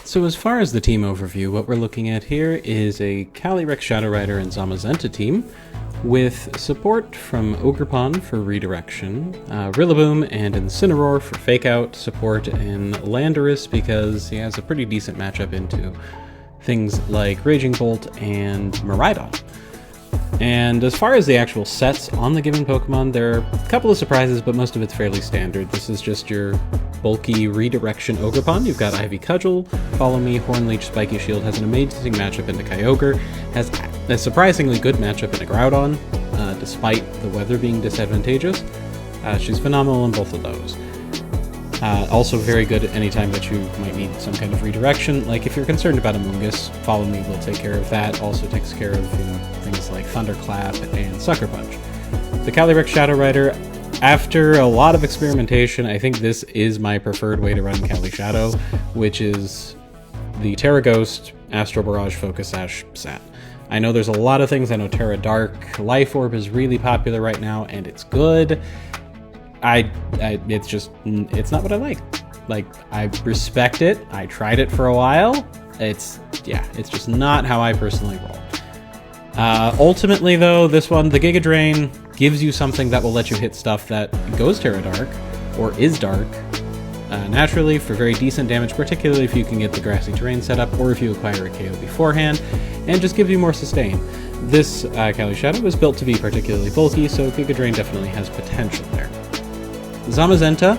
So as far as the team overview, what we're looking at here is a Calyrex Shadow Rider and Zamazenta team with support from Ogerpon for redirection, Rillaboom and Incineroar for fake out support, and Landorus because he has a pretty decent matchup into things like Raging Bolt and Miraidon. And as far as the actual sets on the given Pokemon, there are a couple of surprises, but most of it's fairly standard. This is just your bulky redirection Ogerpon. You've got Ivy Cudgel, Follow Me, Hornleech, Spiky Shield, has an amazing matchup into Kyogre, has a surprisingly good matchup into Groudon, despite the weather being disadvantageous. She's phenomenal in both of those. Also very good at any time that you might need some kind of redirection. Like if you're concerned about Amoonguss, Follow Me will take care of that. Also takes care of things like Thunderclap and Sucker Punch. The Calyrex Shadow Rider, after a lot of experimentation, I think this is my preferred way to run Cali Shadow, which is the Terra Ghost, Astral Barrage, Focus Sash set. I know there's a lot of things. I know Terra Dark Life Orb is really popular right now, and it's good. It's not what I like. Like, I respect it. I tried it for a while. It's just not how I personally roll. Ultimately, though, this one, the Giga Drain, gives you something that will let you hit stuff that goes Terra Dark, or is Dark, naturally for very decent damage, particularly if you can get the Grassy Terrain set up, or if you acquire a KO beforehand, and just gives you more sustain. This Cali Shadow was built to be particularly bulky, so Giga Drain definitely has potential there. Zamazenta,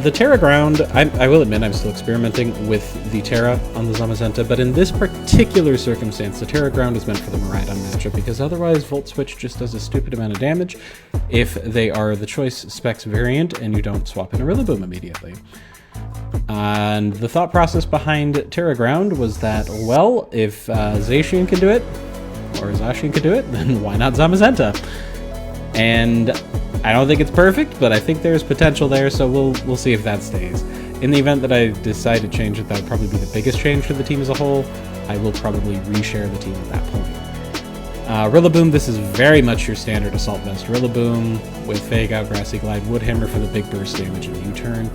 the Terra Ground, I will admit I'm still experimenting with the Terra on the Zamazenta, but in this particular circumstance, the Terra Ground is meant for the Miraidon matchup, because otherwise Volt Switch just does a stupid amount of damage if they are the choice specs variant and you don't swap in a Rillaboom immediately. And the thought process behind Terra Ground was that, well, if Zacian can do it, or Zacian can do it, then why not Zamazenta? And I don't think it's perfect, but I think there's potential there, so we'll see if that stays. In the event that I decide to change it, that would probably be the biggest change for the team as a whole. I will probably reshare the team at that point. Rillaboom, this is very much your standard Assault Vest Rillaboom with Fake Out, Grassy Glide, Woodhammer for the big burst damage in U-turn.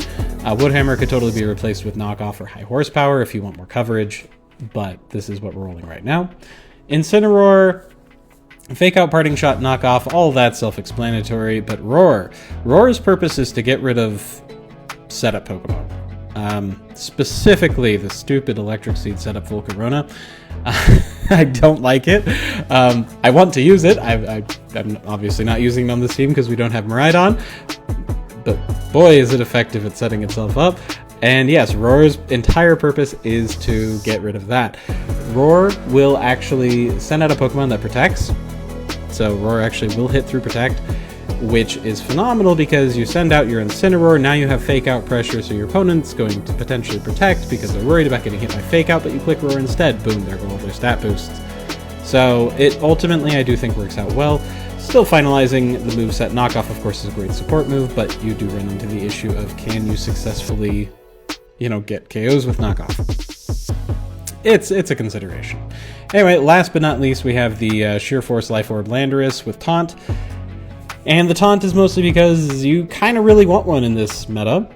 Woodhammer could totally be replaced with Knockoff or High Horsepower if you want more coverage, but this is what we're rolling right now. Incineroar, Fake Out, Parting Shot, Knockoff, all that's self-explanatory, but Roar. Roar's purpose is to get rid of setup Pokemon. Specifically the stupid Electric Seed setup Volcarona. I don't like it. I want to use it. I'm obviously not using it on this team because we don't have Miraidon, but boy is it effective at setting itself up. And yes, Roar's entire purpose is to get rid of that. Roar will actually send out a Pokemon that protects. So Roar actually will hit through Protect, which is phenomenal because you send out your Incineroar, now you have Fake Out pressure, so your opponent's going to potentially Protect because they're worried about getting hit by Fake Out, but you click Roar instead. Boom, there go all their stat boosts. So it ultimately, I do think, works out well. Still finalizing the moveset. Knockoff, of course, is a great support move, but you do run into the issue of can you successfully, get KOs with Knockoff. It's a consideration. Anyway, last but not least, we have the Sheer Force Life Orb Landorus with Taunt. And the Taunt is mostly because you kind of really want one in this meta.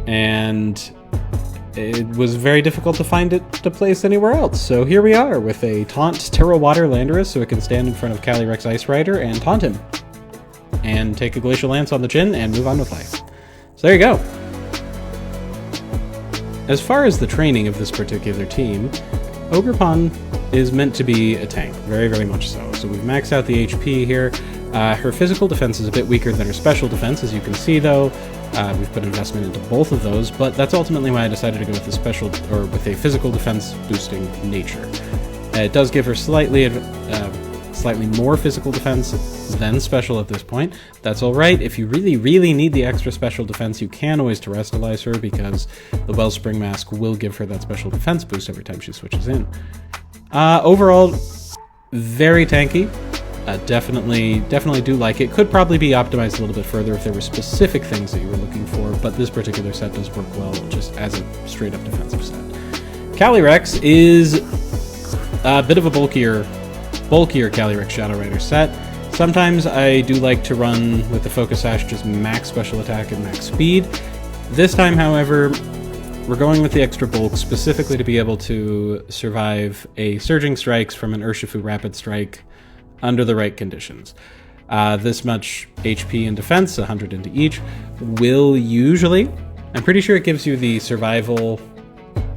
And it was very difficult to find it to place anywhere else. So here we are with a Taunt Terra Water Landorus, so it can stand in front of Calyrex Ice Rider and taunt him. And take a Glacial Lance on the chin and move on with life. So there you go. As far as the training of this particular team, Ogerpon is meant to be a tank, very, very much so. So we've maxed out the HP here. Her physical defense is a bit weaker than her special defense, as you can see though. We've put investment into both of those, but that's ultimately why I decided to go with a physical defense boosting nature. It does give her slightly more physical defense than special at this point. That's alright. If you really, really need the extra special defense, you can always Terrestrialize her because the Wellspring Mask will give her that special defense boost every time she switches in. Overall, very tanky. Definitely do like it. Could probably be optimized a little bit further if there were specific things that you were looking for, but this particular set does work well just as a straight up defensive set. Calyrex is a bit of a bulkier Calyrex Shadow Rider set. Sometimes I do like to run with the Focus Sash just max special attack and max speed. This time, however, we're going with the extra bulk specifically to be able to survive a Surging Strikes from an Urshifu Rapid Strike under the right conditions. This much HP and defense, 100 into each, will usually... I'm pretty sure it gives you the survival...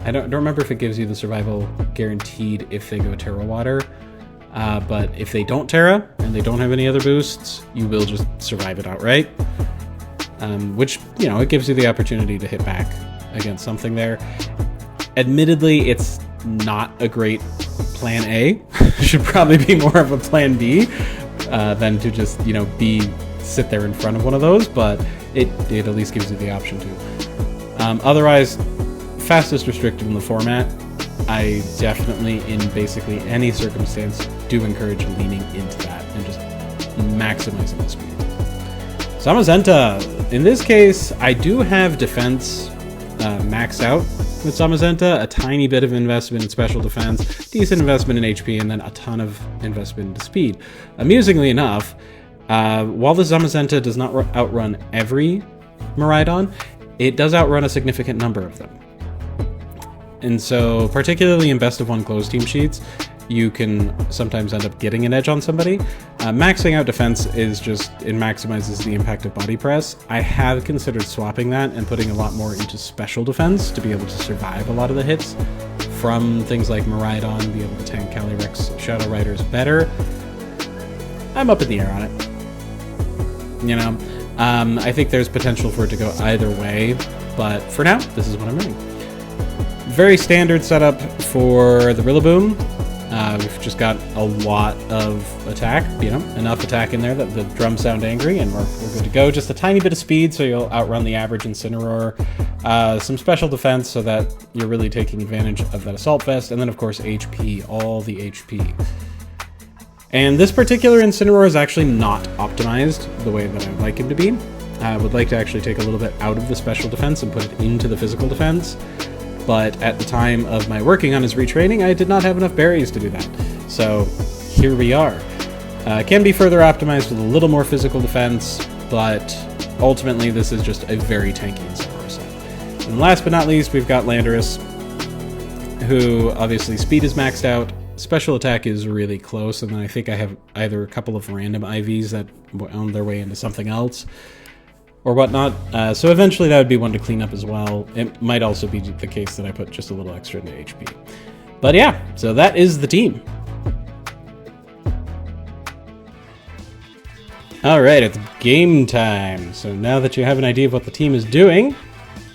I don't remember if it gives you the survival guaranteed if they go Terra Water. But if they don't Terra, and they don't have any other boosts, you will just survive it outright. Which, you know, it gives you the opportunity to hit back against something there. Admittedly, it's not a great plan A. Should probably be more of a plan B than to just, you know, sit there in front of one of those, but it at least gives you the option to. Otherwise, fastest restricted in the format. I definitely, in basically any circumstance, do encourage leaning into that and just maximizing the speed. Zamazenta. In this case, I do have defense maxed out with Zamazenta, a tiny bit of investment in special defense, decent investment in HP, and then a ton of investment into speed. Amusingly enough, while the Zamazenta does not outrun every Miraidon, it does outrun a significant number of them. And so, particularly in best of one closed team sheets, you can sometimes end up getting an edge on somebody. Maxing out defense is just, it maximizes the impact of body press. I have considered swapping that and putting a lot more into special defense to be able to survive a lot of the hits from things like Miraidon, be able to tank Calyrex Shadow Riders better. I'm up in the air on it. You know, I think there's potential for it to go either way, but for now, this is what I'm running. Very standard setup for the Rillaboom. We've just got a lot of attack, you know, enough attack in there that the drums sound angry, and we're good to go. Just a tiny bit of speed, so you'll outrun the average Incineroar. Some special defense, so that you're really taking advantage of that Assault Vest, and then, of course, HP, all the HP. And this particular Incineroar is actually not optimized the way that I'd like him to be. I would like to actually take a little bit out of the special defense and put it into the physical defense. But at the time of my working on his retraining, I did not have enough berries to do that. So here we are. Can be further optimized with a little more physical defense, but ultimately this is just a very tanky Incineroar set. And last but not least, we've got Landorus, who obviously speed is maxed out, special attack is really close, and then I think I have either a couple of random IVs that on their way into something else, or whatnot. So eventually that would be one to clean up as well. It might also be the case that I put just a little extra into HP. But yeah, so that is the team. All right, it's game time. So now that you have an idea of what the team is doing,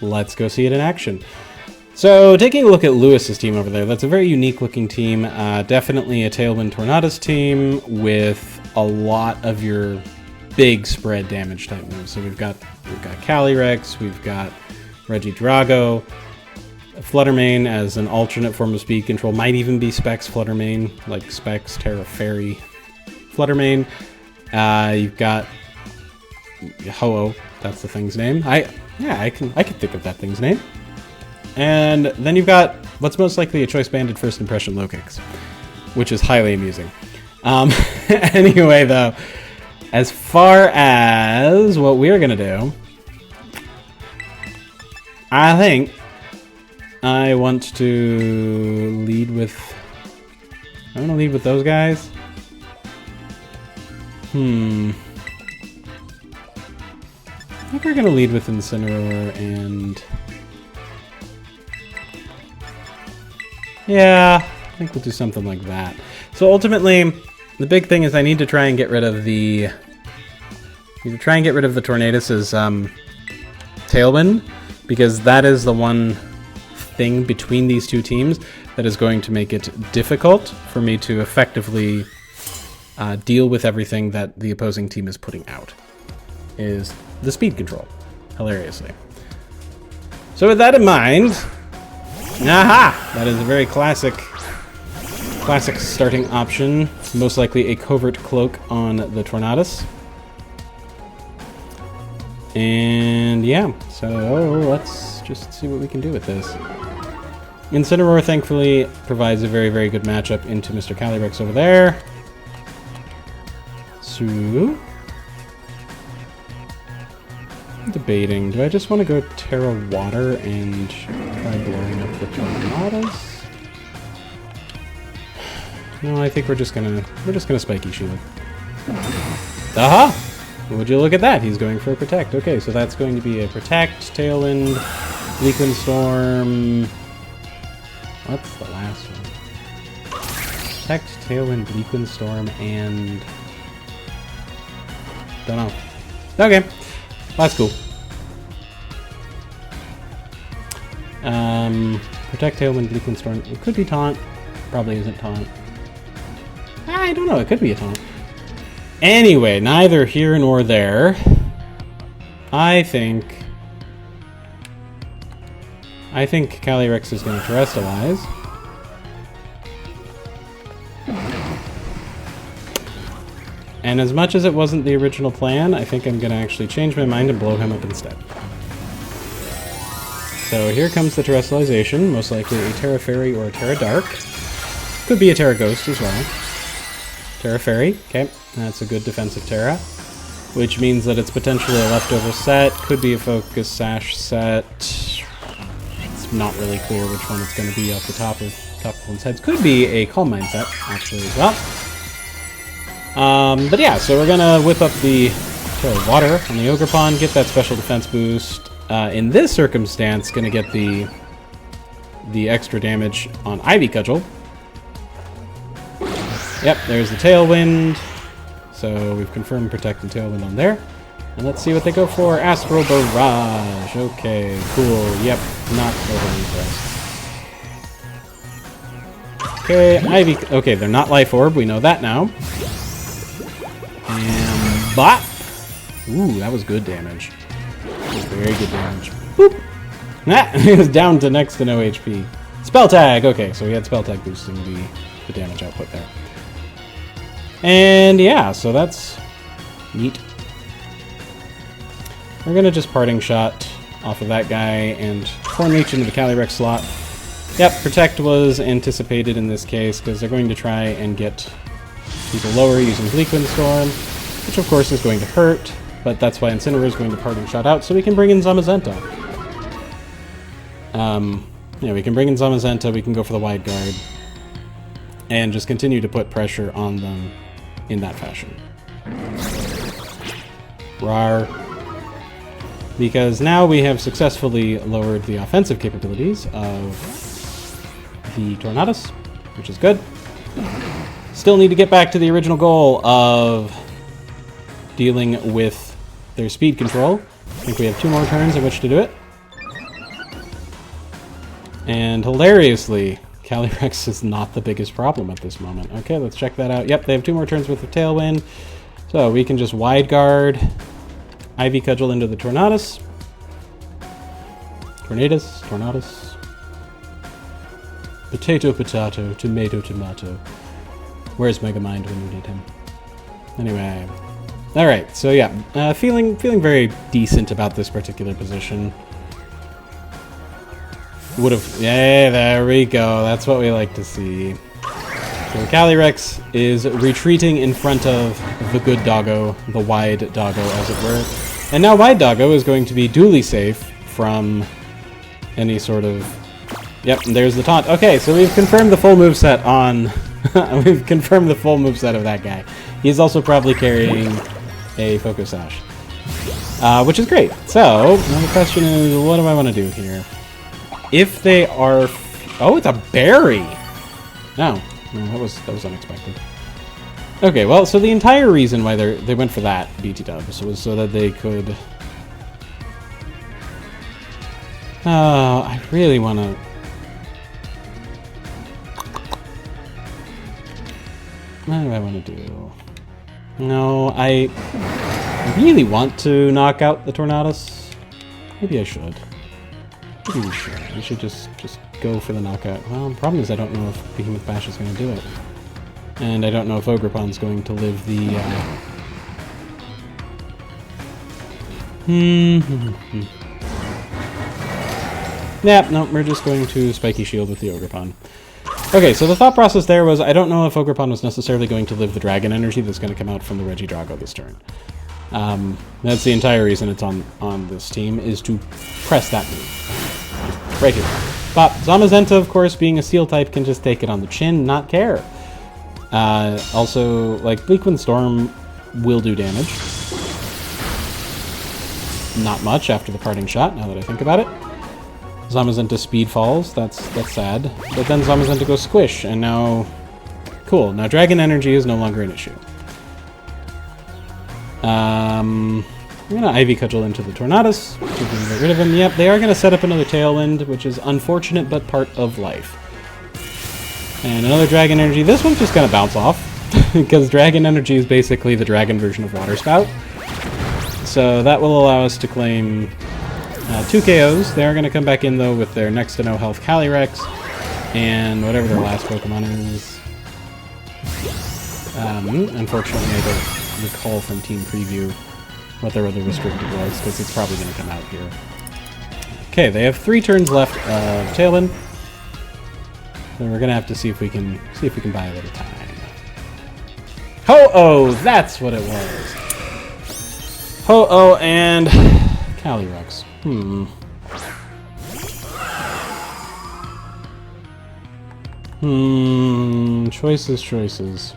let's go see it in action. So taking a look at Lewis's team over there, that's a very unique looking team. Definitely a Tailwind Tornadus team with a lot of your big spread damage type moves. So we've got Calyrex, we've got Regidrago, Fluttermane as an alternate form of speed control, might even be Specs Fluttermane, like Specs Terra Fairy Fluttermane. You've got Ho-Oh, that's the thing's name. I can think of that thing's name. And then you've got what's most likely a Choice Banded First Impression Lokix, which is highly amusing. Anyway, though, as far as what we're going to do, I think I want to lead with... I'm going to lead with those guys. I think we're going to lead with Incineroar and... Yeah, I think we'll do something like that. So ultimately, the big thing is I need to try and get rid of the... Tornadus' Tailwind, because that is the one thing between these two teams that is going to make it difficult for me to effectively deal with everything that the opposing team is putting out, is the speed control, hilariously. So with that in mind, aha! That is a very classic starting option. Most likely a Covert Cloak on the Tornadus. And yeah, so let's just see what we can do with this. Incineroar thankfully provides a very, very good matchup into Mr. Calyrex over there. So debating. Do I just want to go Terra Water and try blowing up the Tornadoes? No, I think we're just gonna Spiky Shield. Aha! Would you look at that? He's going for a Protect. Okay, so that's going to be a Protect, Tailwind, Bleakwind Storm. What's the last one? Protect, Tailwind, Bleakwind Storm, and... don't know. Okay. That's cool. Protect, Tailwind, Bleakwind Storm. It could be Taunt. Probably isn't Taunt. I don't know. It could be a Taunt. Anyway, neither here nor there. I think Calyrex is going to Terrestrialize. And as much as it wasn't the original plan, I think I'm going to actually change my mind and blow him up instead. So here comes the Terrestrialization, most likely a Terra Fairy or a Terra Dark. Could be a Terra Ghost as well. Terra Fairy, okay, that's a good defensive Terra. Which means that it's potentially a leftover set, could be a Focus Sash set. It's not really clear which one it's going to be off the top of one's heads. Could be a Calm Mind set, actually, as well. But yeah, so we're gonna whip up the Water on the Ogerpon, get that special defense boost. In this circumstance, gonna get the extra damage on Ivy Cudgel. Yep, there's the Tailwind. So we've confirmed Protect and Tailwind on there. And let's see what they go for. Astral Barrage. Okay, cool. Yep, not overly impressed. Okay, Ivy. Okay, they're not Life Orb. We know that now. And bop! Ooh, that was good damage. That was very good damage. Boop! Ah, he was down to next to no HP. Spell Tag! Okay, so we had Spell Tag boosting the damage output there. And yeah, so that's neat. We're gonna just Parting Shot off of that guy and Corn Leech into the Calyrex slot. Yep, Protect was anticipated in this case because they're going to try and get people lower using Bleakwind Storm, which of course is going to hurt, but that's why Incineroar is going to Parting Shot out, so we can bring in Zamazenta. Yeah, we can bring in Zamazenta, we can go for the Wide Guard, and just continue to put pressure on them in that fashion. Rar. Because now we have successfully lowered the offensive capabilities of the Tornadus, which is good. Still need to get back to the original goal of dealing with their speed control. I think we have 2 more turns in which to do it. And hilariously, Calyrex is not the biggest problem at this moment. Okay, let's check that out. Yep, they have 2 more turns with the Tailwind. So we can just Wide Guard, Ivy Cudgel into the Tornadus. Tornadus. Potato, potato, tomato, tomato. Where's Megamind when you need him? Anyway. Alright, so yeah, feeling very decent about this particular position. Yeah, there we go. That's what we like to see. So Calyrex is retreating in front of the good doggo, the wide doggo, as it were. And now Wide Doggo is going to be duly safe from any sort of... Yep, and there's the taunt. Okay, so we've confirmed the full moveset on... we've confirmed the full moveset of that guy. He's also probably carrying a Focus Sash. Which is great. So, now the question is, what do I want to do here? If they are... Oh, it's a berry! No, that was unexpected. Okay, well, so the entire reason why they went for that, BT Dubs, was so that they could... Oh, I really want to... What do I want to do? No, I really want to knock out the Tornadus. Maybe I should. Maybe we should. We should just go for the knockout. Well, the problem is I don't know if Behemoth Bash is going to do it. And I don't know if Ogerpon's going to live the... Yep, no, we're just going to Spiky Shield with the Ogerpon. Okay, so the thought process there was I don't know if Ogerpon was necessarily going to live the Dragon Energy that's going to come out from the Regidrago this turn. That's the entire reason it's on this team, is to press that move. Right here. But Zamazenta, of course, being a steel type, can just take it on the chin, not care. Also, like, Bleak Wind Storm will do damage. Not much after the parting shot, now that I think about it. Zamazenta speed falls, that's sad. But then Zamazenta goes squish, and now... Cool, now Dragon Energy is no longer an issue. I'm going to Ivy Cudgel into the Tornadus, so we can get rid of him. Yep, they are going to set up another Tailwind, which is unfortunate but part of life. And another Dragon Energy. This one's just going to bounce off, because Dragon Energy is basically the dragon version of Water Spout. So that will allow us to claim 2 KOs. They are going to come back in, though, with their next to no health Calyrex, and whatever their last Pokemon is. Unfortunately, I don't recall from Team Preview what their other restricted was, because it's probably going to come out here. Okay, they have 3 turns left of Tailwind. So we're gonna have to see if we can buy a little time. Ho-Oh! That's what it was! Ho-Oh and Calyrex. Choices.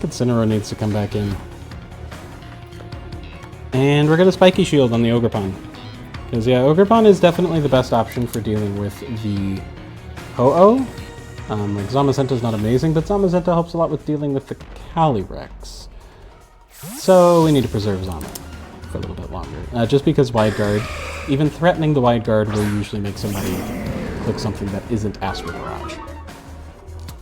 Incineroar needs to come back in. And we're gonna Spiky Shield on the Ogerpon. Because, yeah, Ogerpon is definitely the best option for dealing with the Ho-Oh. Like, Zamazenta's not amazing, but Zamazenta helps a lot with dealing with the Calyrex. So, we need to preserve Zama for a little bit longer. Just because Wide Guard, even threatening the Wide Guard will usually make somebody click something that isn't Astral Barrage.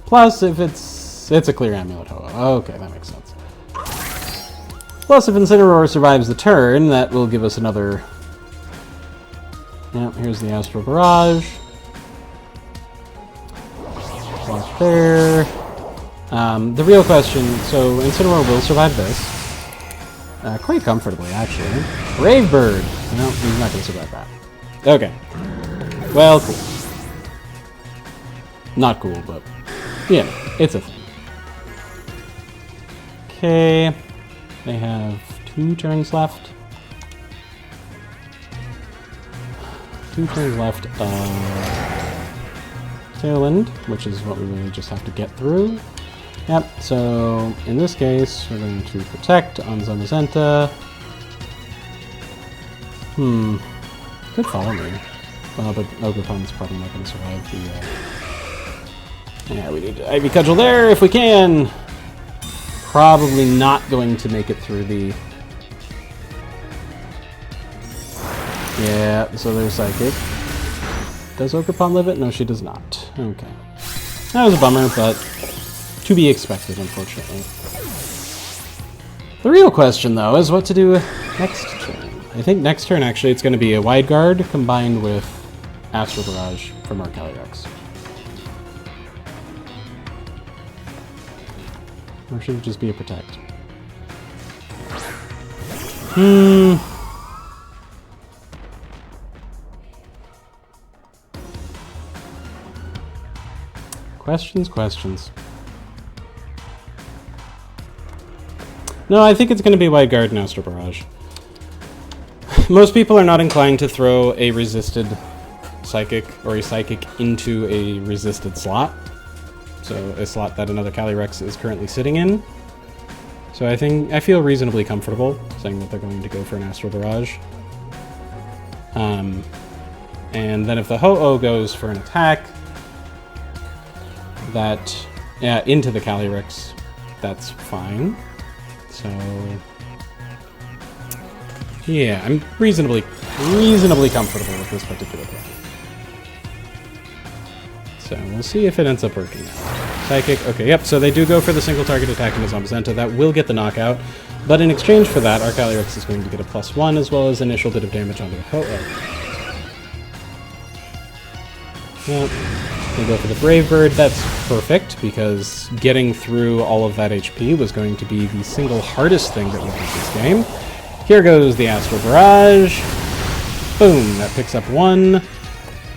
Plus, if it's a clear Amulet Ho-Oh. Okay, that makes sense. Plus, if Incineroar survives the turn, that will give us another... Yep, here's the Astral Barrage. Right there. The real question, so Incineroar will survive this. Quite comfortably, actually. Brave Bird! No, he's not going to survive that. Okay. Well, cool. Not cool, but... yeah, it's a thing. Okay. They have 2 turns left. 2 turns left of Tailwind, which is what we really just have to get through. Yep, so in this case, we're going to Protect on Zamazenta. Could follow me. Well, but Ogerpon's probably not going to survive the... Yeah, we need to Ivy Cudgel there if we can! Probably not going to make it through the... Yeah, so there's Psychic. Does Ogerpon live it? No, she does not. Okay. That was a bummer, but to be expected, unfortunately. The real question, though, is what to do next turn. I think next turn, actually, it's going to be a Wide Guard combined with Astral Barrage from our Calyrex. Or should it just be a Protect? Questions. No, I think it's going to be Wide Guard and Astral Barrage. Most people are not inclined to throw a resisted Psychic or a Psychic into a resisted slot. So a slot that another Calyrex is currently sitting in. So I feel reasonably comfortable saying that they're going to go for an Astral Barrage. And then if the Ho-Oh goes for an attack that into the Calyrex, that's fine. So yeah, I'm reasonably comfortable with this particular play. So we'll see if it ends up working out. Psychic, okay, yep, so they do go for the single target attack into Zamazenta. That will get the knockout, but in exchange for that, our Calyrex is going to get a +1 as well as initial bit of damage onto the Ho-Oh. Yep, they go for the Brave Bird. That's perfect, because getting through all of that HP was going to be the single hardest thing that we did this game. Here goes the Astral Barrage. Boom, that picks up 1.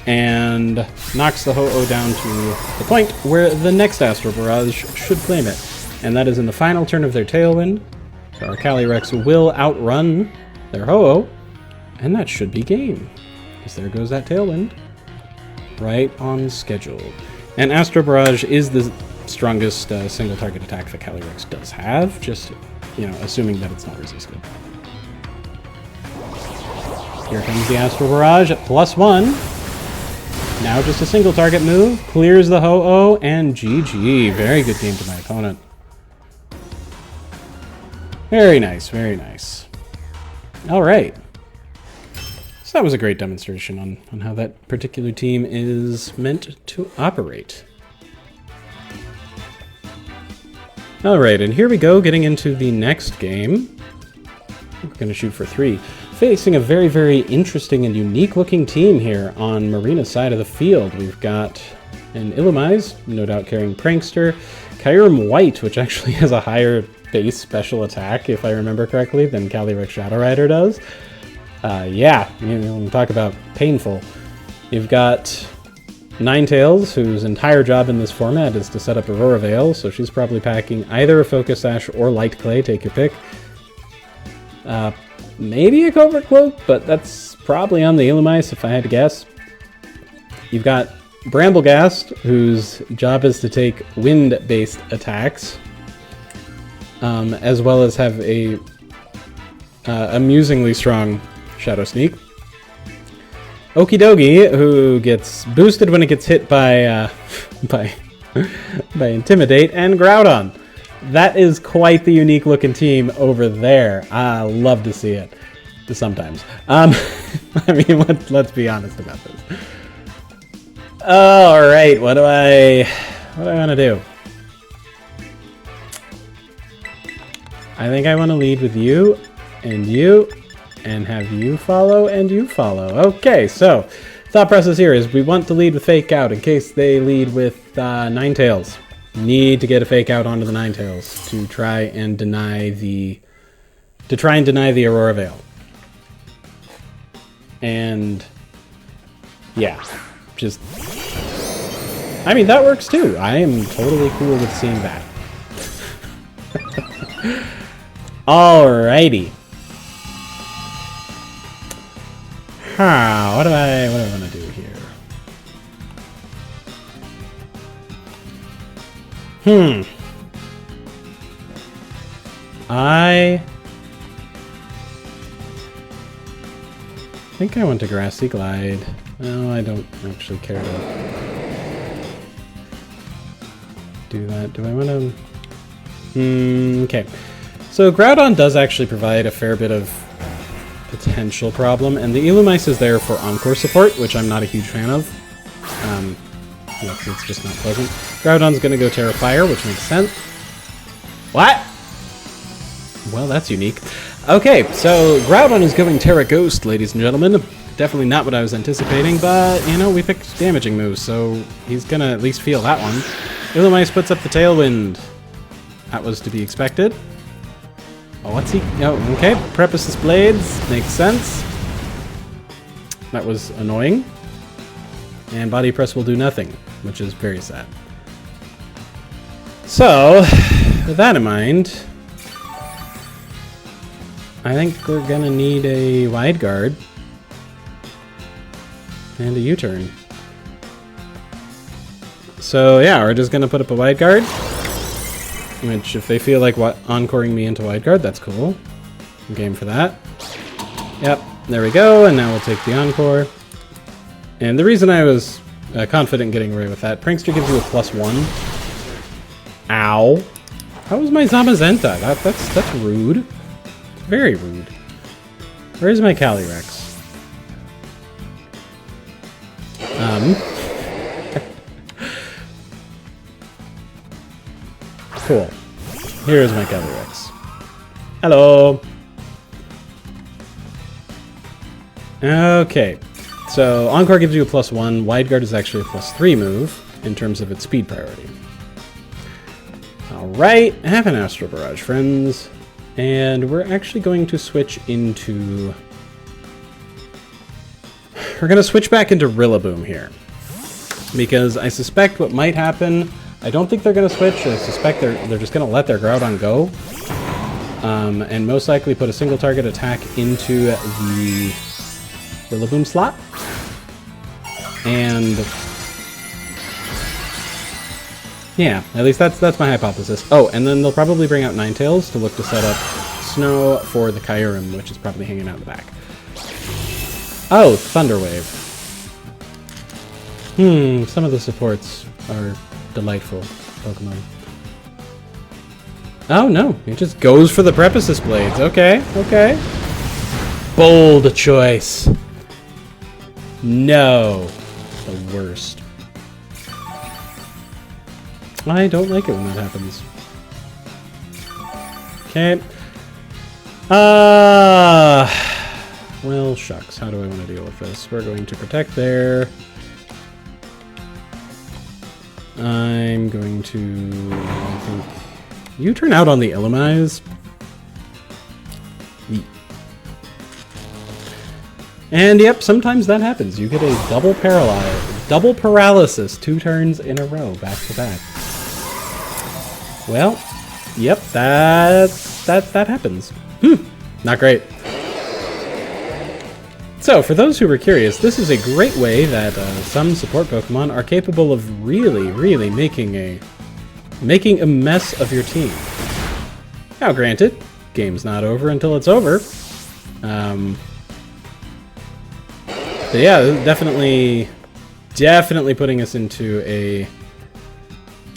And knocks the Ho-Oh down to the point where the next Astral Barrage should claim it. And that is in the final turn of their Tailwind. So our Calyrex will outrun their Ho-Oh, and that should be game. Because there goes that Tailwind. Right on schedule. And Astro Barrage is the strongest single target attack that Calyrex does have, just, you know, assuming that it's not resisted. Here comes the Astro Barrage at +1. Now just a single target move, clears the Ho-Oh, and GG. Very good game to my opponent. Very nice, very nice. All right. So that was a great demonstration on how that particular team is meant to operate. All right, and here we go, getting into the next game. We're going to shoot for 3. Facing a very, very interesting and unique-looking team here on Marina's side of the field. We've got an Illumise, no doubt carrying Prankster, Kyurem White, which actually has a higher base special attack, if I remember correctly, than Calyrex Shadow Rider does. Yeah, you know, talk about painful. You've got Ninetales, whose entire job in this format is to set up Aurora Veil, so she's probably packing either a Focus Sash or Light Clay, take your pick. Maybe a Covert Cloak, but that's probably on the Illumise if I had to guess. You've got Bramblegast, whose job is to take wind-based attacks, as well as have a amusingly strong Shadow Sneak. Okidogi, who gets boosted when it gets hit by by Intimidate, and Groudon. That is quite the unique looking team over there. I love to see it sometimes. I mean, let's be honest about this. All right, what do I want to do? I think I want to lead with you, and have you follow, and you follow. Okay, so thought process here is we want to lead with Fake Out in case they lead with Ninetales. Need to get a Fake Out onto the Ninetales to try and deny the Aurora Veil. And yeah, just, I mean, that works too. I am totally cool with seeing that. Alrighty. What do I want to do here? I think I want to Grassy Glide. No, I don't actually care to do that. Do I want to? Okay. So Groudon does actually provide a fair bit of potential problem, and the Illumise is there for Encore support, which I'm not a huge fan of. It's just not pleasant. Groudon's gonna go Terra Fire, which makes sense. What? Well, that's unique. Okay, so Groudon is going Terra Ghost, ladies and gentlemen. Definitely not what I was anticipating, but, you know, we picked damaging moves, so he's gonna at least feel that one. Illumise puts up the Tailwind. That was to be expected. Oh, what's he? Oh, okay. Preposis Blades. Makes sense. That was annoying. And Body Press will do nothing, which is very sad. So, with that in mind, I think we're gonna need a Wide Guard and a U-turn. So yeah, we're just gonna put up a Wide Guard. Which, if they feel like encoring me into Wide Guard, that's cool. I'm game for that. Yep, there we go, and now we'll take the Encore. And the reason I was confident getting away with that, Prankster gives you a +1. Ow. How was my Zamazenta? That's rude. Very rude. Where's my Calyrex? Cool. Here's my Calyrex. Hello. Okay. So Encore gives you a +1. Wide Guard is actually a +3 move in terms of its speed priority. Alright, have an Astro Barrage, friends. And we're actually going to switch into... We're going to switch back into Rillaboom here. Because I suspect what might happen I don't think they're going to switch. I suspect they're just going to let their Groudon go. And most likely put a single target attack into the Rillaboom slot. And yeah, at least that's my hypothesis. Oh, and then they'll probably bring out Ninetales to look to set up Snow for the Kyurem, which is probably hanging out in the back. Oh, Thunder Wave. Some of the supports are delightful Pokemon. Oh no, it just goes for the Preposis Blades. Okay, okay. Bold choice. No. The worst. I don't like it when that happens. Okay. Well, shucks. How do I want to deal with this? We're going to protect there. I'm going to... I think... You turn out on the Illumise. And yep, sometimes that happens. You get a double paralysis 2 turns in a row, back to back. Well, yep, that happens. Not great. So, for those who were curious, this is a great way that some support Pokemon are capable of really making a mess of your team. Now, granted, game's not over until it's over. But yeah, definitely putting us into a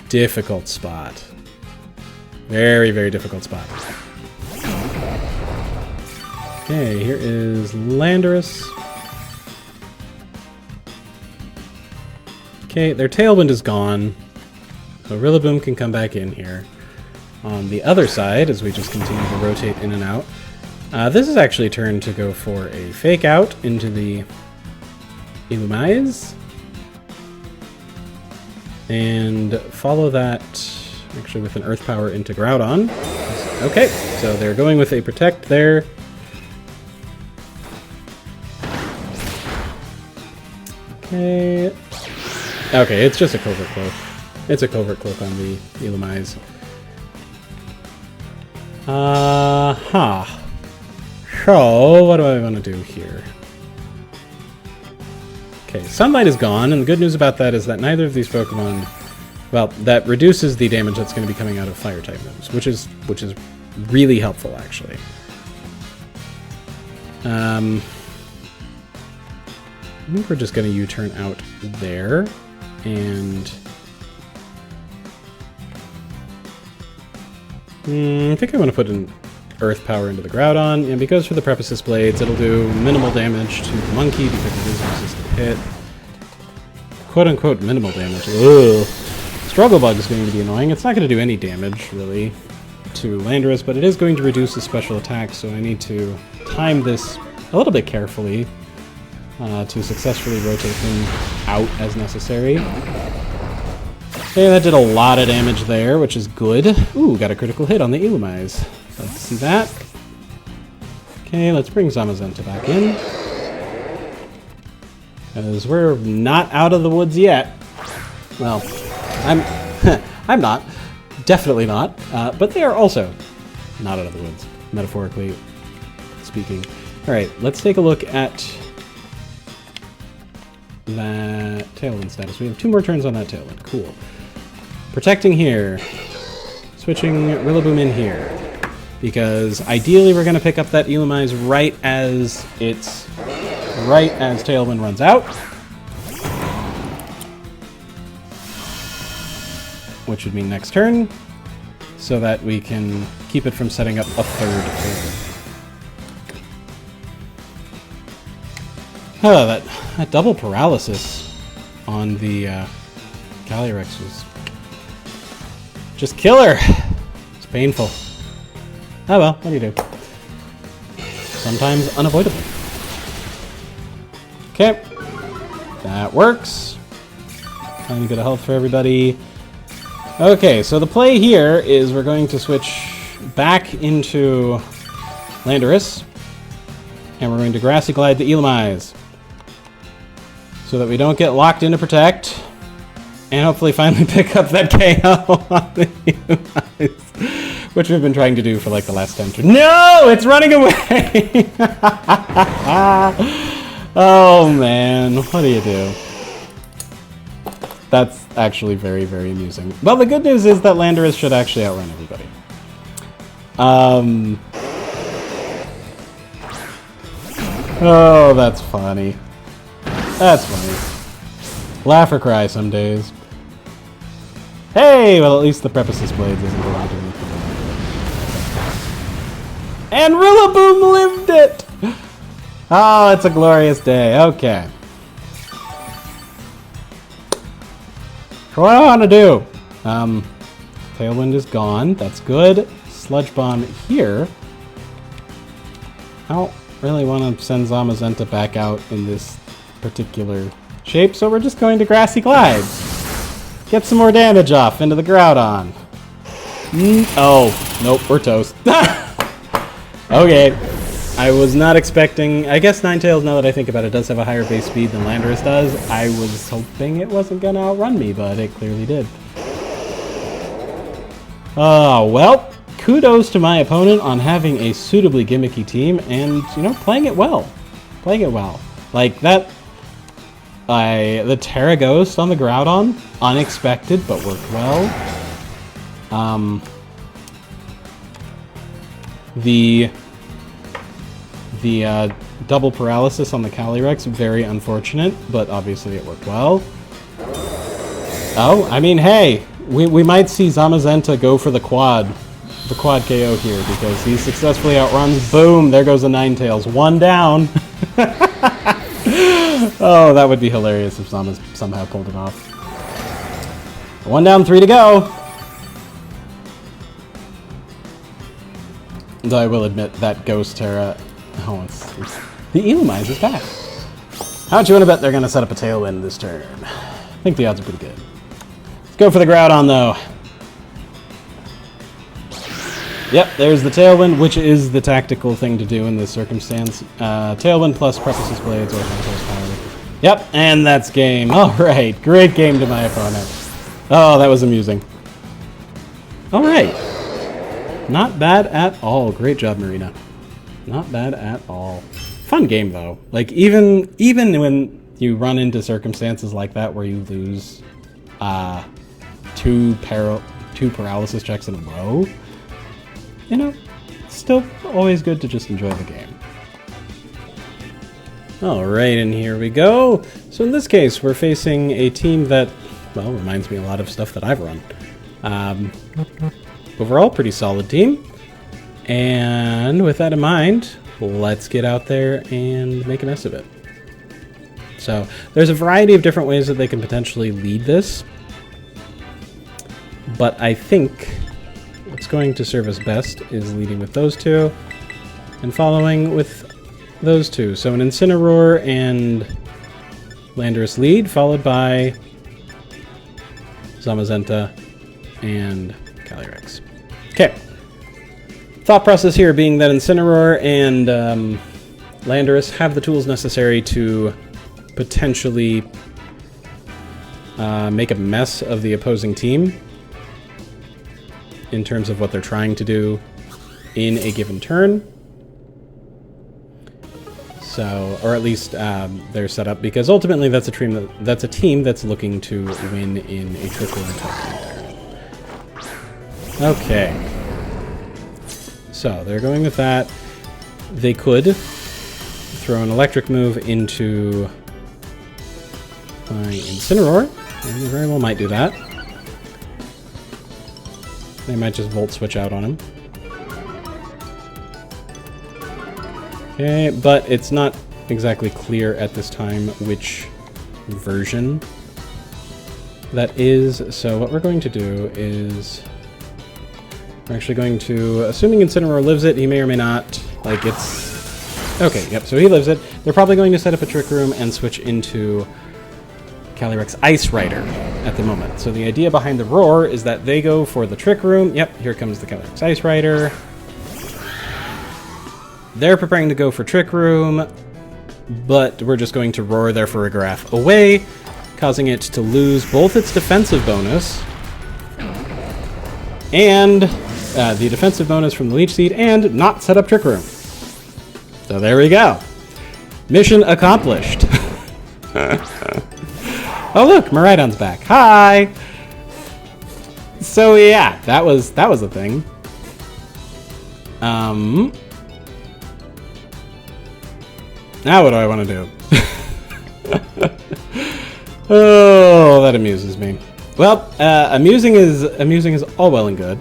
difficult spot. Very difficult spot. Okay, here is Landorus. Okay, their Tailwind is gone, so Rillaboom can come back in here. On the other side, as we just continue to rotate in and out, this is actually a turn to go for a Fake Out into the Illumise. And follow that, actually with an Earth Power into Groudon. Okay, so they're going with a Protect there. Okay, it's just a Covert Cloak. It's a Covert Cloak on the Illumise. So, what do I want to do here? Okay, Sunlight is gone, and the good news about that is that neither of these Pokemon... Well, that reduces the damage that's going to be coming out of Fire-type moves, which is really helpful, actually. I think we're just going to U-turn out there, and... I think I want to put an Earth Power into the Groudon, and because for the Preposis Blades, it'll do minimal damage to the Monkey because it is a resistant hit. Quote-unquote minimal damage. Ugh. Struggle Bug is going to be annoying. It's not going to do any damage, really, to Landorus, but it is going to reduce his special attack, so I need to time this a little bit carefully. To successfully rotate him out as necessary. Okay, that did a lot of damage there, which is good. Ooh, got a critical hit on the Illumise. Let's see that. Okay, let's bring Zamazenta back in. Because we're not out of the woods yet. Well, I'm not. Definitely not. But they are also not out of the woods, metaphorically speaking. Alright, let's take a look at that Tailwind status. We have 2 more turns on that Tailwind. Cool. Protecting here. Switching Rillaboom in here. Because ideally we're going to pick up that Illumise right as Tailwind runs out. Which would mean next turn. So that we can keep it from setting up a 3rd Tailwind. Oh, that double paralysis on the Calyrex was just killer. It's painful. Oh well, what do you do? Sometimes unavoidable. Okay, that works. Tiny bit of health for everybody. Okay, so the play here is we're going to switch back into Landorus, and we're going to Grassy Glide the Illumise, so that we don't get locked into Protect, and hopefully finally pick up that KO on the Humans, which we've been trying to do for like the last 10 turns. No, it's running away. Oh man, what do you do? That's actually very, very amusing. Well, the good news is that Landorus should actually outrun everybody. Oh, that's funny. That's funny. Laugh or cry some days. Hey, well at least the Preposis Blades isn't going to anything. And Rillaboom lived it! Oh, it's a glorious day. Okay. So what do I want to do? Tailwind is gone. That's good. Sludge Bomb here. I don't really want to send Zamazenta back out in this particular shape, so we're just going to Grassy Glide. Get some more damage off into the Groudon. Oh, nope, we're toast. Okay. I was not expecting... I guess Ninetales, now that I think about it, does have a higher base speed than Landorus does. I was hoping it wasn't going to outrun me, but it clearly did. Oh, well, kudos to my opponent on having a suitably gimmicky team and, you know, playing it well. Playing it well. Like, that... the Terra Ghost on the Groudon, unexpected, but worked well. The double paralysis on the Calyrex, very unfortunate, but obviously it worked well. Oh, I mean, hey, we might see Zamazenta go for the quad KO here, because he successfully outruns. Boom, there goes a Ninetales. One down. Oh, that would be hilarious if Zama somehow pulled it off. One down, 3 to go. Though I will admit that Ghost Terra... Oh, it's the Elumize is back. How much you want to bet they're going to set up a Tailwind this turn? I think the odds are pretty good. Let's go for the Groudon, though. Yep, there's the Tailwind, which is the tactical thing to do in this circumstance. Tailwind plus Preposis Blades or Ninetales Power. Yep, and that's game. All right, great game to my opponent. Oh, that was amusing. All right. Not bad at all. Great job, Marina. Not bad at all. Fun game, though. Like, even when you run into circumstances like that where you lose two paralysis checks in a row, you know, it's still always good to just enjoy the game. Alright, and here we go. So in this case, we're facing a team that, well, reminds me a lot of stuff that I've run. Overall, pretty solid team. And with that in mind, let's get out there and make a mess of it. So there's a variety of different ways that they can potentially lead this. But I think what's going to serve us best is leading with those two and following with those two. So an Incineroar and Landorus lead, followed by Zamazenta and Calyrex. Okay. Thought process here being that Incineroar and Landorus have the tools necessary to potentially make a mess of the opposing team in terms of what they're trying to do in a given turn. So, or at least they're set up, because ultimately that's a team that's looking to win in a triple and tournament. Okay. So they're going with that. They could throw an electric move into my Incineroar, and they very well might do that. They might just Volt Switch out on him. Okay, but it's not exactly clear at this time which version that is, so what we're going to do is we're actually going to, assuming Incineroar lives it, he may or may not, like it's... Okay, yep, so he lives it. They're probably going to set up a Trick Room and switch into Calyrex Ice Rider at the moment. So the idea behind the Roar is that they go for the Trick Room. Yep, here comes the Calyrex Ice Rider. They're preparing to go for Trick Room, but we're just going to Roar their Farigiraf away causing it to lose both its defensive bonus and the defensive bonus from the Leech Seed and not set up Trick Room. So there we go. Mission accomplished. Oh look, Miraidon's back. Hi! So yeah, that was a thing. Now what do I want to do? Oh, that amuses me. Well, amusing is all well and good,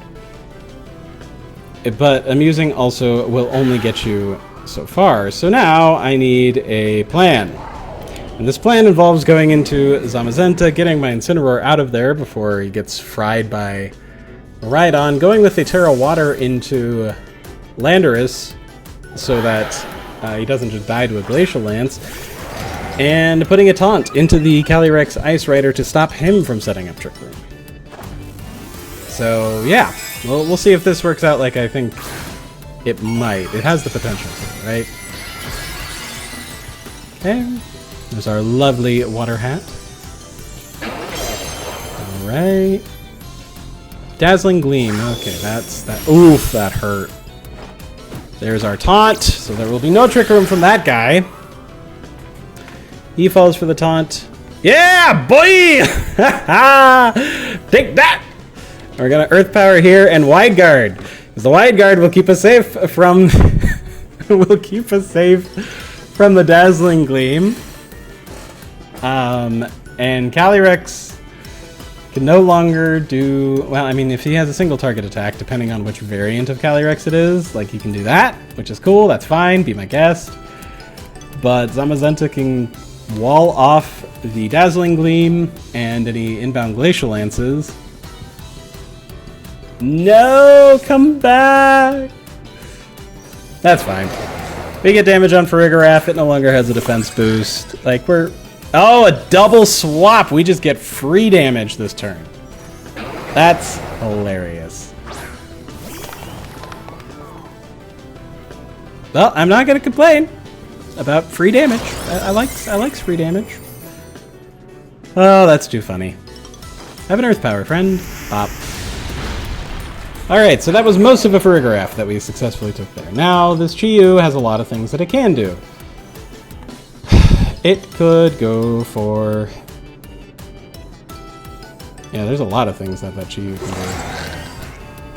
but amusing also will only get you so far. So now I need a plan. And this plan involves going into Zamazenta, getting my Incineroar out of there before he gets fried by Miraidon, going with a Terra Water into Landorus so that he doesn't just die to a Glacial Lance, and putting a taunt into the Calyrex Ice Rider to stop him from setting up Trick Room. So yeah, we'll see if this works out like I think it might. It has the potential to, right? Okay. There's our lovely water hat. Alright. Dazzling Gleam. Okay, that's that. Oof, that hurt. There's our taunt, so there will be no Trick Room from that guy. He falls for the taunt. Yeah, boy! Take that! We're gonna Earth Power here and Wide Guard. Because the Wide Guard will keep us safe from will keep us safe from the Dazzling Gleam. And Calyrex can no longer do... Well, I mean, if he has a single target attack, depending on which variant of Calyrex it is, like, he can do that, which is cool, that's fine, be my guest. But Zamazenta can wall off the Dazzling Gleam and any inbound Glacial Lances. No! Come back! That's fine. We get damage on Farigiraf, it no longer has a defense boost. Like, we're... Oh, a double swap! We just get free damage this turn. That's hilarious. Well, I'm not gonna complain about free damage. I like free damage. Oh, that's too funny. Have an Earth Power, friend. Bop. Alright, so that was most of a Farigiraf that we successfully took there. Now, this Chi-Yu has a lot of things that it can do. It could go for... Yeah, there's a lot of things that Chi-Yu can do.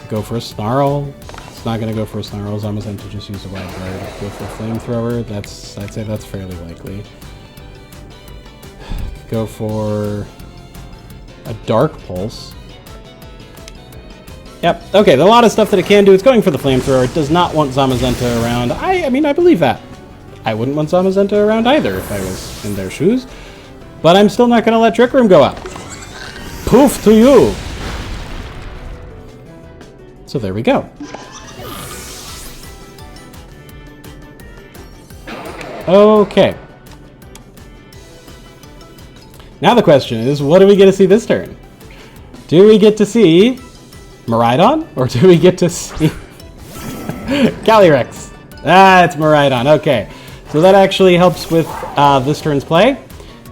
Go for a Snarl. It's not going to go for a Snarl. Zamazenta just use a Wide Guard. Go for a Flamethrower. I'd say that's fairly likely. Go for a Dark Pulse. Yep, okay, there's a lot of stuff that it can do. It's going for the Flamethrower. It does not want Zamazenta around. I mean, I believe that. I wouldn't want Zamazenta around either if I was in their shoes. But I'm still not going to let Trick Room go up. Poof to you! So there we go. Okay. Now the question is, what do we get to see this turn? Do we get to see Miraidon? Or do we get to see Calyrex? Ah, it's Miraidon. Okay. So that actually helps with this turn's play.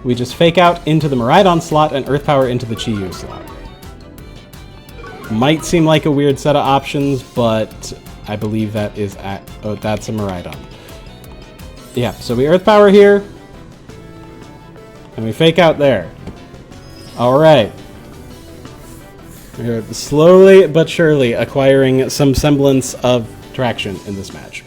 We just Fake Out into the Miraidon slot and Earth Power into the Chi-Yu slot. Might seem like a weird set of options, but I believe that is oh, that's a Miraidon. Yeah, so we Earth Power here, and we Fake Out there. Alright. We're slowly but surely acquiring some semblance of traction in this match.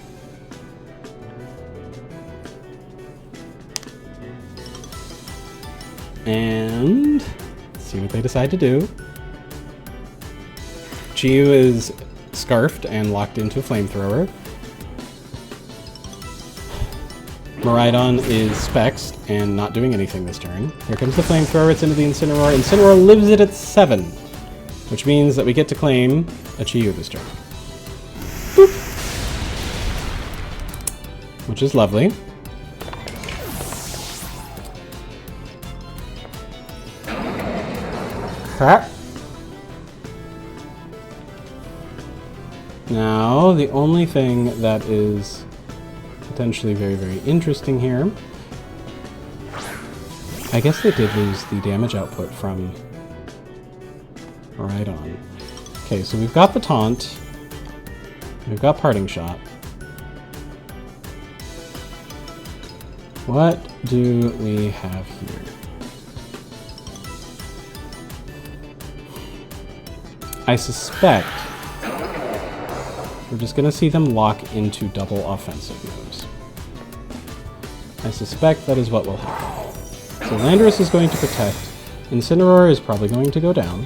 And let's see what they decide to do. Chi-Yu is scarfed and locked into a Flamethrower. Miraidon is spexed and not doing anything this turn. Here comes the Flamethrower, it's into the Incineroar. Incineroar lives it at 7, which means that we get to claim a Chi-Yu this turn. Boop. Which is lovely. Now, the only thing that is potentially very, very interesting here I guess they did lose the damage output from right on. Okay, so we've got the taunt. We've got parting shot. What do we have here? I suspect we're just going to see them lock into double offensive moves. I suspect that is what will happen. So Landorus is going to protect. Incineroar is probably going to go down.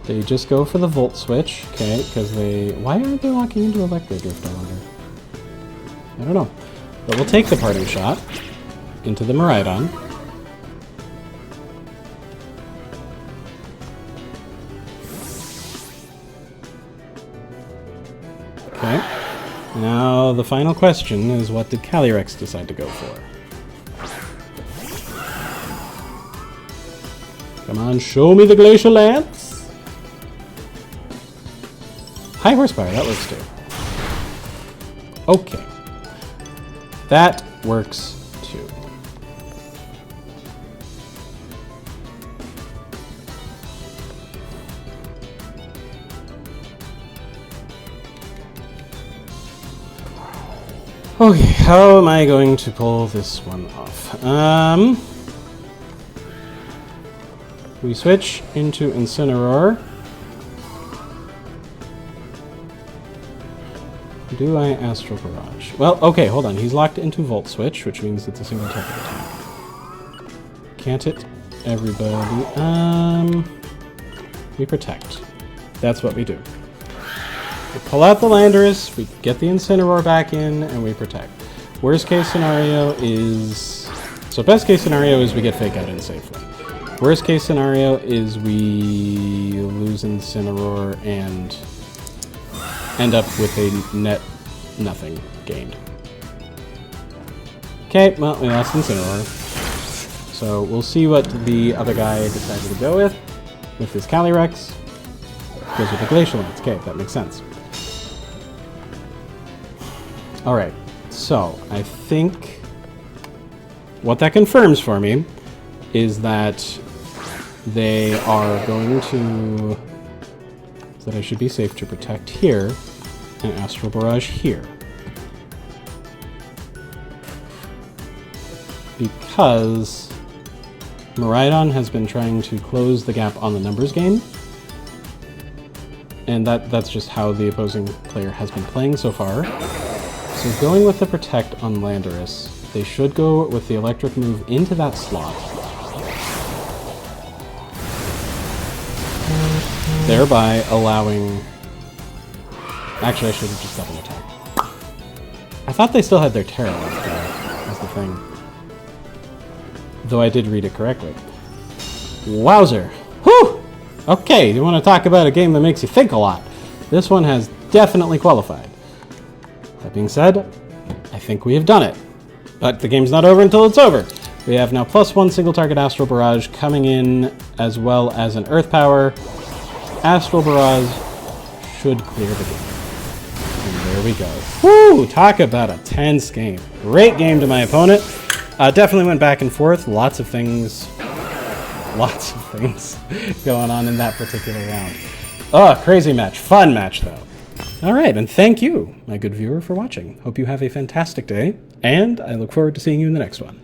They just go for the Volt Switch, okay, because they... Why aren't they locking into Electro Drift, I wonder? I don't know. But we'll take the parting shot into the Miraidon. Okay. Now, the final question is, what did Calyrex decide to go for? Come on, show me the Glacial Lance! High horsepower, that works too. Okay. That works too. Okay, how am I going to pull this one off? We switch into Incineroar. Do I Astral Barrage? Well, okay, hold on. He's locked into Volt Switch, which means it's a single target attack. Can't hit everybody. We protect. That's what we do. We pull out the Landorus, we get the Incineroar back in, and we protect. Worst case scenario is... So best case scenario is we get Fake Out in safely. Worst case scenario is we lose Incineroar and end up with a net nothing gained. Okay, well, we lost Incineroar. So we'll see what the other guy decided to go with his Calyrex. Goes with the Glacial Lance. Okay, that makes sense. Alright, so I think what that confirms for me is that they are going to... that I should be safe to protect here and Astral Barrage here. Because Miraidon has been trying to close the gap on the numbers game. And that's just how the opposing player has been playing so far. So going with the Protect on Landorus, they should go with the electric move into that slot. Thereby allowing... Actually, I should have just double attacked. I thought they still had their Terra left, that's the thing. Though I did read it correctly. Wowzer! Whew! Okay, you want to talk about a game that makes you think a lot. This one has definitely qualified. That being said, I think we have done it. But the game's not over until it's over. We have now +1 single target Astral Barrage coming in, as well as an Earth Power. Astral Barrage should clear the game. And there we go. Woo! Talk about a tense game. Great game to my opponent. Definitely went back and forth. Lots of things going on in that particular round. Oh, crazy match. Fun match, though. All right, and thank you, my good viewer, for watching. Hope you have a fantastic day, and I look forward to seeing you in the next one.